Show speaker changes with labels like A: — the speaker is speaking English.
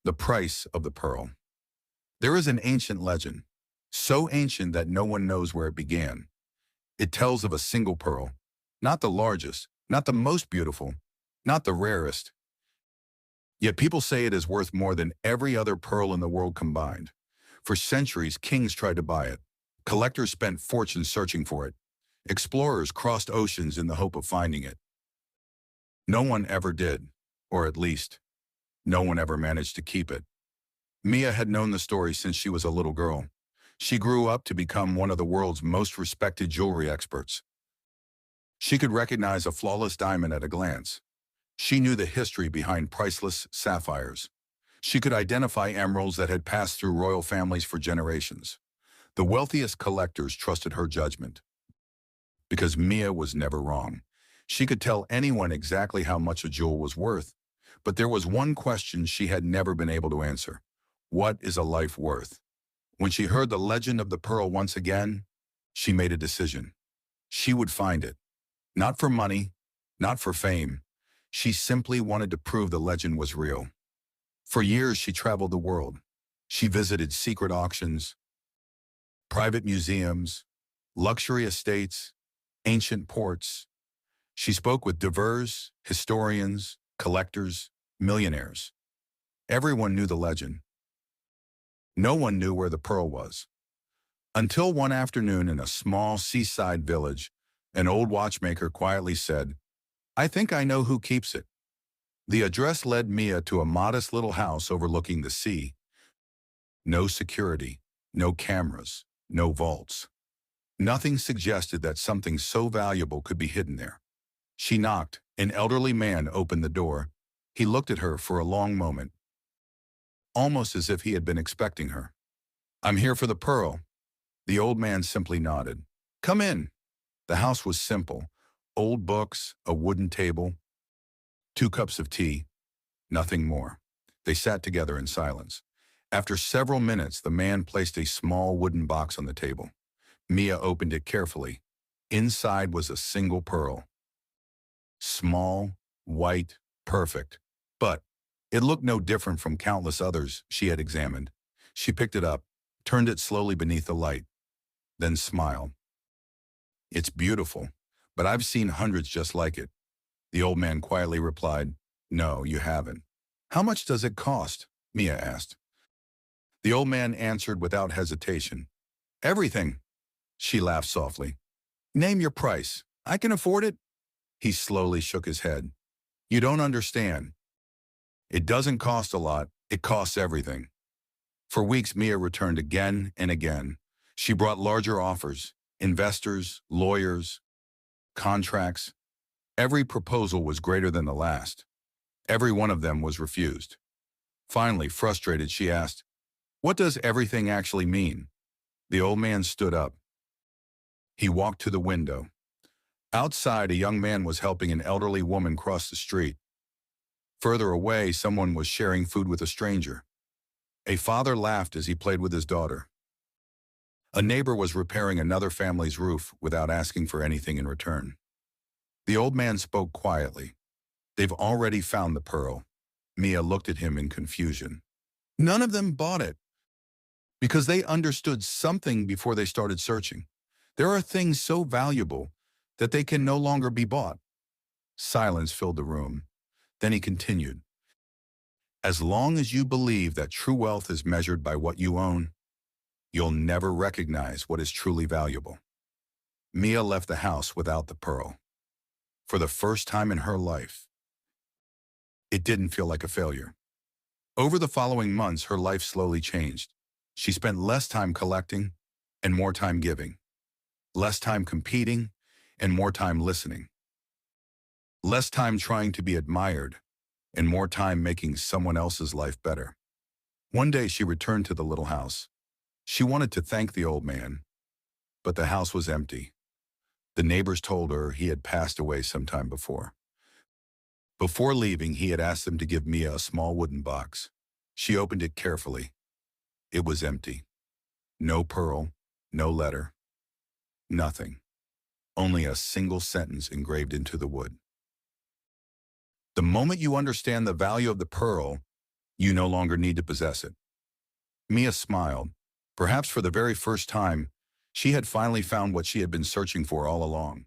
A: The price of the pearl. There is an ancient legend, so ancient that no one knows where it began. It tells of a single pearl, not the largest, not the most beautiful, not the rarest. Yet people say it is worth more than every other pearl in the world combined. For centuries, kings tried to buy it. Collectors spent fortunes searching for it. Explorers crossed oceans in the hope of finding it. No one ever did, or at least, no one ever managed to keep it. Mia had known the story since she was a little girl. She grew up to become one of the world's most respected jewelry experts. She could recognize a flawless diamond at a glance. She knew the history behind priceless sapphires. She could identify emeralds that had passed through royal families for generations. The wealthiest collectors trusted her judgment. Because Mia was never wrong. She could tell anyone exactly how much a jewel was worth. But there was one question she had never been able to answer. What is a life worth? When she heard the legend of the pearl once again, she made a decision. She would find it. Not for money, not for fame. She simply wanted to prove the legend was real. For years, she traveled the world. She visited secret auctions, private museums, luxury estates, ancient ports. She spoke with divers, historians, collectors, millionaires. Everyone knew the legend. No one knew where the pearl was. Until one afternoon in a small seaside village, an old watchmaker quietly said, "I think I know who keeps it." The address led Mia to a modest little house overlooking the sea. No security, no cameras, no vaults. Nothing suggested that something so valuable could be hidden there. She knocked. An elderly man opened the door. He looked at her for a long moment, almost as if he had been expecting her. "I'm here for the pearl." The old man simply nodded. "Come in." The house was simple. Old books, a wooden table, 2 cups of tea, nothing more. They sat together in silence. After several minutes, the man placed a small wooden box on the table. Mia opened it carefully. Inside was a single pearl. Small, white, perfect. But it looked no different from countless others she had examined. She picked it up, turned it slowly beneath the light, then smiled. "It's beautiful, but I've seen hundreds just like it." The old man quietly replied, "No, you haven't." "How much does it cost?" Mia asked. The old man answered without hesitation. "Everything." She laughed softly. "Name your price. I can afford it." He slowly shook his head. "You don't understand. It doesn't cost a lot. It costs everything." For weeks, Mia returned again and again. She brought larger offers, investors, lawyers, contracts. Every proposal was greater than the last. Every one of them was refused. Finally, frustrated, she asked, "What does everything actually mean?" The old man stood up. He walked to the window. Outside, a young man was helping an elderly woman cross the street. Further away, someone was sharing food with a stranger. A father laughed as he played with his daughter. A neighbor was repairing another family's roof without asking for anything in return. The old man spoke quietly. "They've already found the pearl." Mia looked at him in confusion. "None of them bought it because they understood something before they started searching. There are things so valuable that they can no longer be bought." Silence filled the room. Then he continued, "As long as you believe that true wealth is measured by what you own, you'll never recognize what is truly valuable." Mia left the house without the pearl. For the first time in her life, it didn't feel like a failure. Over the following months, her life slowly changed. She spent less time collecting and more time giving. Less time competing and more time listening. Less time trying to be admired and more time making someone else's life better. One day she returned to the little house. She wanted to thank the old man, but the house was empty. The neighbors told her he had passed away some time before. Before leaving, he had asked them to give Mia a small wooden box. She opened it carefully. It was empty. No pearl, no letter, nothing. Only a single sentence engraved into the wood. "The moment you understand the value of the pearl, You no longer need to possess it. Mia smiled. Perhaps for the very first time, she had finally found what she had been searching for all along.